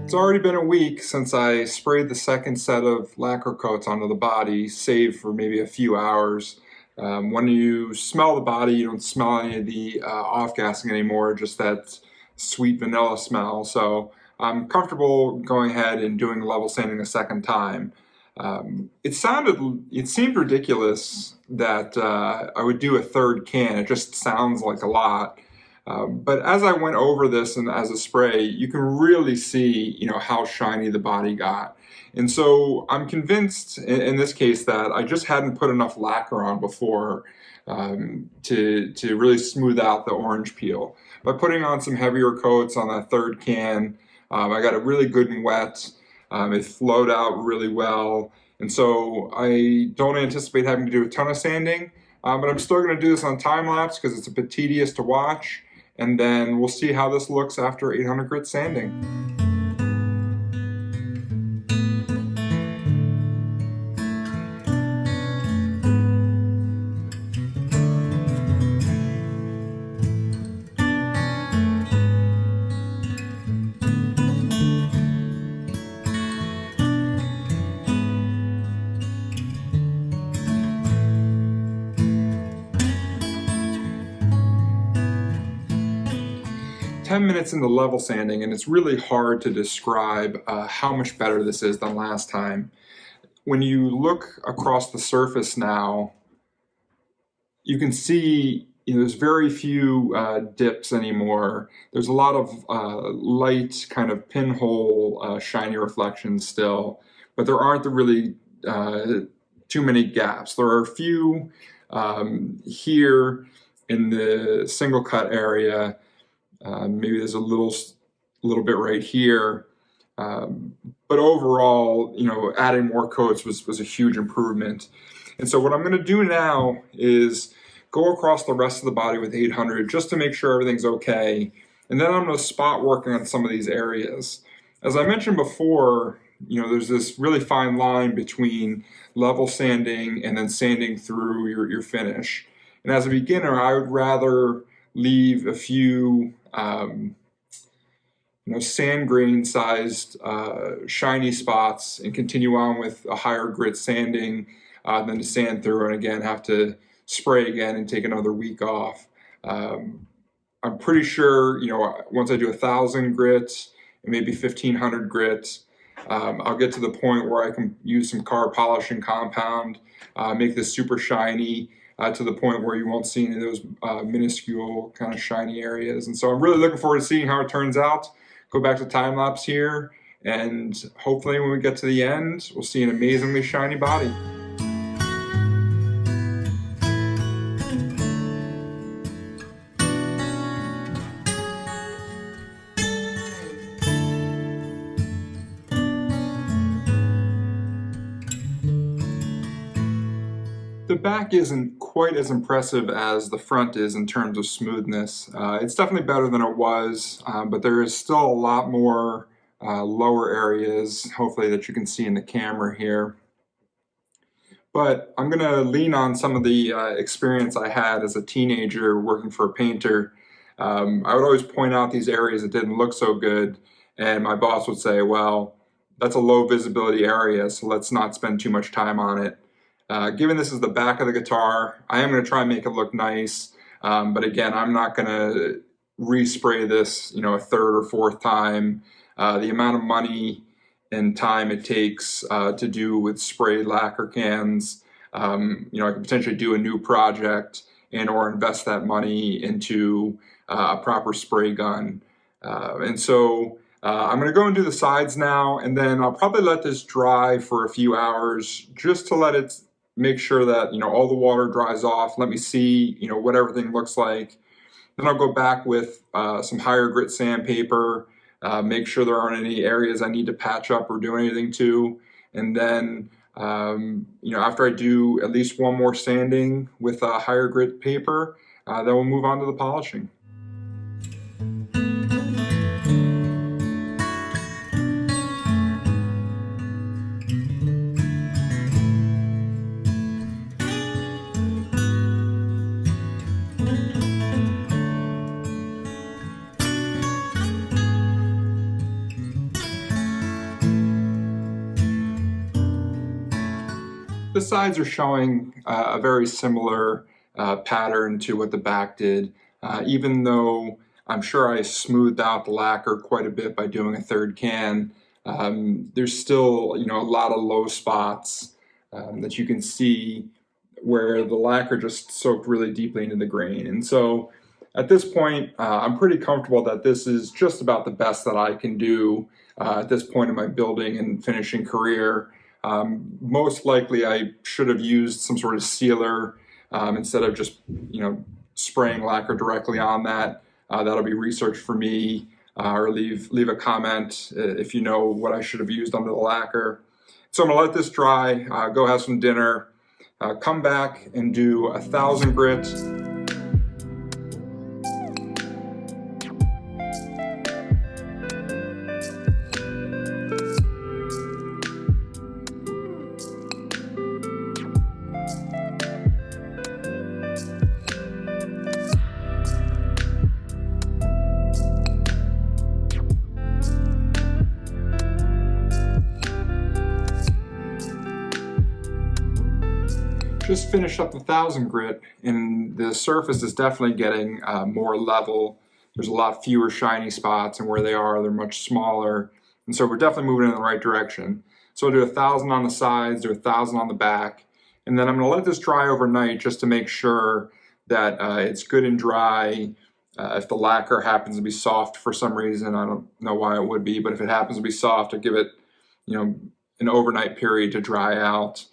It's already been a week since I sprayed the second set of lacquer coats onto the body, save for maybe a few hours. When you smell the body, you don't smell any of the off-gassing anymore, just that sweet vanilla smell. So I'm comfortable going ahead and doing level sanding a second time. It seemed ridiculous that I would do a third can. It just sounds like a lot. But as I went over this and as a spray, you can really see, how shiny the body got. And so I'm convinced in this case that I just hadn't put enough lacquer on before to really smooth out the orange peel. By putting on some heavier coats on that third can, I got it really good and wet. It flowed out really well. And so I don't anticipate having to do a ton of sanding, but I'm still going to do this on time lapse because it's a bit tedious to watch. And then we'll see how this looks after 800 grit sanding. 10 minutes into level sanding, and it's really hard to describe how much better this is than last time. When you look across the surface now, you can see there's very few dips anymore. There's a lot of light kind of pinhole shiny reflections still, but there aren't really too many gaps. There are a few here in the single cut area. Maybe there's a little bit right here, but overall, adding more coats was a huge improvement. And so what I'm going to do now is go across the rest of the body with 800 just to make sure everything's okay, and then I'm going to spot working on some of these areas. As I mentioned before, there's this really fine line between level sanding and then sanding through your finish. And as a beginner, I would rather leave a few sand grain sized shiny spots and continue on with a higher grit sanding than to sand through and again have to spray again and take another week off. I'm pretty sure once I do 1,000 grit and maybe 1,500 grit, I'll get to the point where I can use some car polishing compound, make this super shiny, to the point where you won't see any of those minuscule kind of shiny areas. And so I'm really looking forward to seeing how it turns out. Go back to time lapse here, and hopefully when we get to the end, we'll see an amazingly shiny body. The back isn't quite as impressive as the front is in terms of smoothness. It's definitely better than it was, but there is still a lot more lower areas, hopefully, that you can see in the camera here. But I'm going to lean on some of the experience I had as a teenager working for a painter. I would always point out these areas that didn't look so good, and my boss would say, well, that's a low visibility area, so let's not spend too much time on it. Given this is the back of the guitar, I am going to try and make it look nice, but again, I'm not going to respray this, a third or fourth time. The amount of money and time it takes to do with sprayed lacquer cans, I could potentially do a new project and or invest that money into a proper spray gun. And so I'm going to go and do the sides now, and then I'll probably let this dry for a few hours just to let it make sure that all the water dries off. Let me see what everything looks like. Then I'll go back with some higher grit sandpaper, make sure there aren't any areas I need to patch up or do anything to, and then after I do at least one more sanding with a higher grit paper, then we'll move on to the polishing. The sides are showing a very similar pattern to what the back did, even though I'm sure I smoothed out the lacquer quite a bit by doing a third can. There's still, a lot of low spots that you can see where the lacquer just soaked really deeply into the grain. And so at this point, I'm pretty comfortable that this is just about the best that I can do at this point in my building and finishing career. Most likely I should have used some sort of sealer instead of just, spraying lacquer directly on that. That'll be research for me, or leave a comment if you know what I should have used under the lacquer. So I'm gonna let this dry, go have some dinner, come back and do 1,000 grit. Just finished up the 1,000 grit, and the surface is definitely getting more level. There's a lot fewer shiny spots, and where they are, they're much smaller. And so we're definitely moving in the right direction. So I'll do 1,000 on the sides, do 1,000 on the back, and then I'm gonna let this dry overnight just to make sure that it's good and dry. If the lacquer happens to be soft for some reason, I don't know why it would be, but if it happens to be soft, I'll give it, an overnight period to dry out.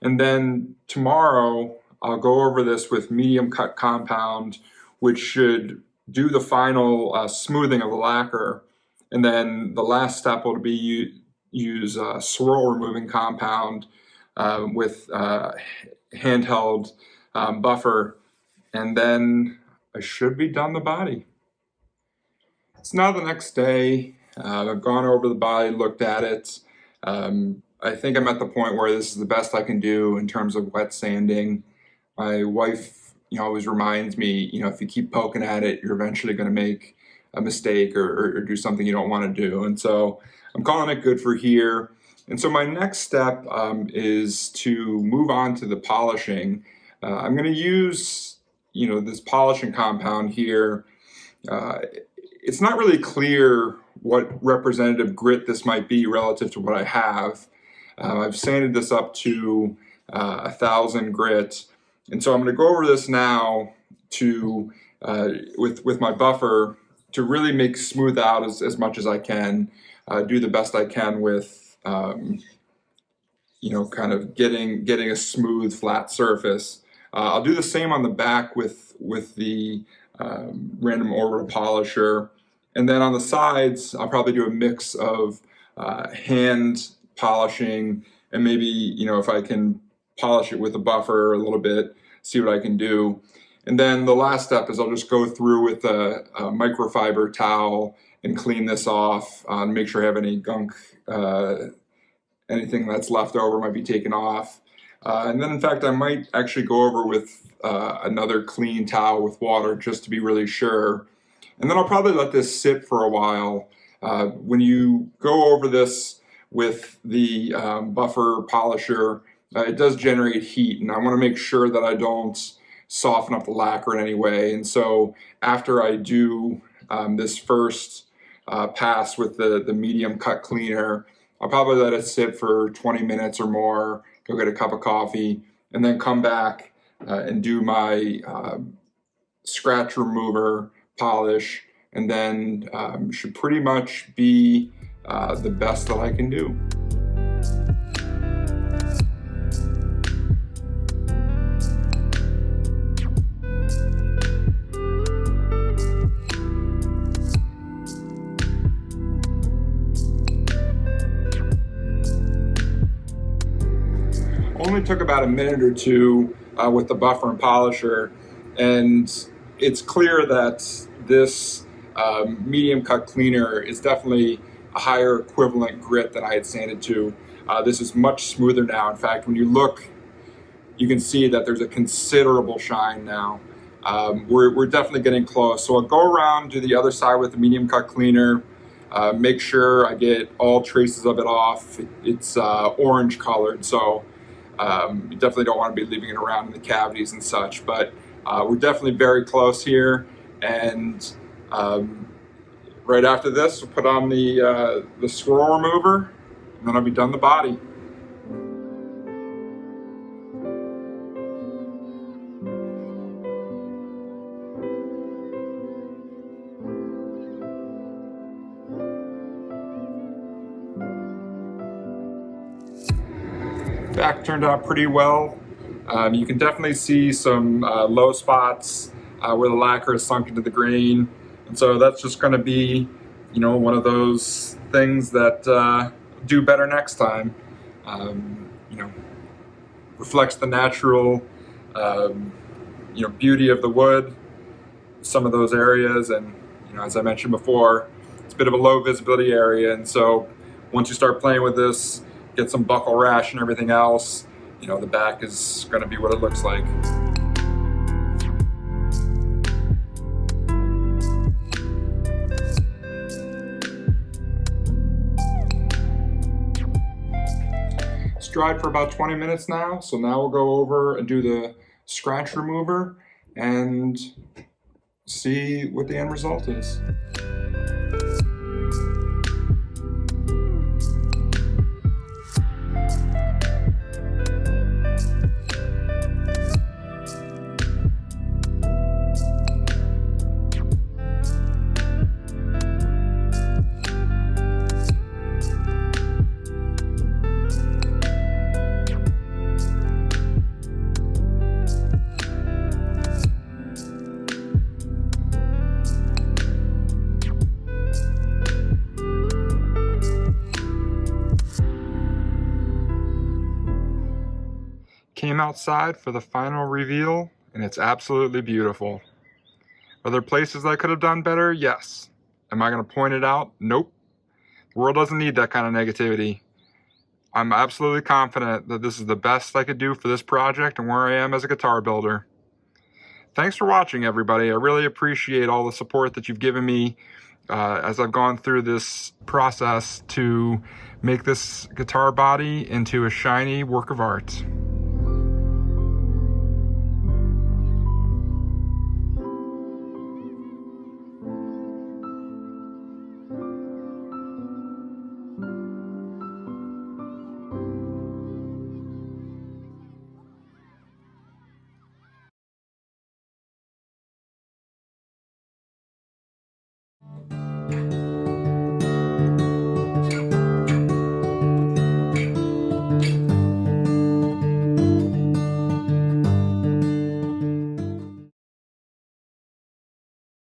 And then tomorrow, I'll go over this with medium cut compound, which should do the final smoothing of the lacquer. And then the last step will be use swirl removing compound with handheld buffer. And then I should be done the body. It's now the next day. I've gone over the body, looked at it. I think I'm at the point where this is the best I can do in terms of wet sanding. My wife, always reminds me, if you keep poking at it, you're eventually going to make a mistake or do something you don't want to do. And so I'm calling it good for here. And so my next step is to move on to the polishing. I'm going to use, this polishing compound here. It's not really clear what representative grit this might be relative to what I have. I've sanded this up to 1,000 grit, and so I'm going to go over this now to with my buffer to really make smooth out as much as I can, do the best I can with kind of getting a smooth flat surface. I'll do the same on the back with the random orbital polisher, and then on the sides I'll probably do a mix of hand polishing and maybe if I can polish it with a buffer a little bit, see what I can do. And then the last step is I'll just go through with a microfiber towel and clean this off, make sure I have any gunk, anything that's left over might be taken off. And then in fact I might actually go over with another clean towel with water just to be really sure. And then I'll probably let this sit for a while. When you go over this with the buffer polisher, it does generate heat, and I want to make sure that I don't soften up the lacquer in any way. And so after I do this first pass with the medium cut cleaner, I'll probably let it sit for 20 minutes or more, go get a cup of coffee, and then come back and do my scratch remover polish, and then should pretty much be the best that I can do. Only took about a minute or two with the buffer and polisher, and it's clear that this medium cut cleaner is definitely a higher equivalent grit than I had sanded to. This is much smoother now. In fact, when you look, you can see that there's a considerable shine now. We're definitely getting close. So I'll go around to the other side with the medium cut cleaner, make sure I get all traces of it off. It's orange colored, so You definitely don't want to be leaving it around in the cavities and such, but we're definitely very close here. And right after this, we'll put on the swirl remover, and then I'll be done the body. Back turned out pretty well. You can definitely see some low spots where the lacquer is sunk into the grain, and so that's just going to be, one of those things that do better next time. Reflects the natural, beauty of the wood, some of those areas, and as I mentioned before, it's a bit of a low visibility area, and so once you start playing with this, get some buckle rash and everything else, the back is going to be what it looks like. It's dried for about 20 minutes now, so now we'll go over and do the scratch remover and see what the end result is. Came outside for the final reveal, and it's absolutely beautiful. Are there places I could have done better? Yes. Am I going to point it out? Nope. The world doesn't need that kind of negativity. I'm absolutely confident that this is the best I could do for this project and where I am as a guitar builder. Thanks for watching, everybody. I really appreciate all the support that you've given me as I've gone through this process to make this guitar body into a shiny work of art.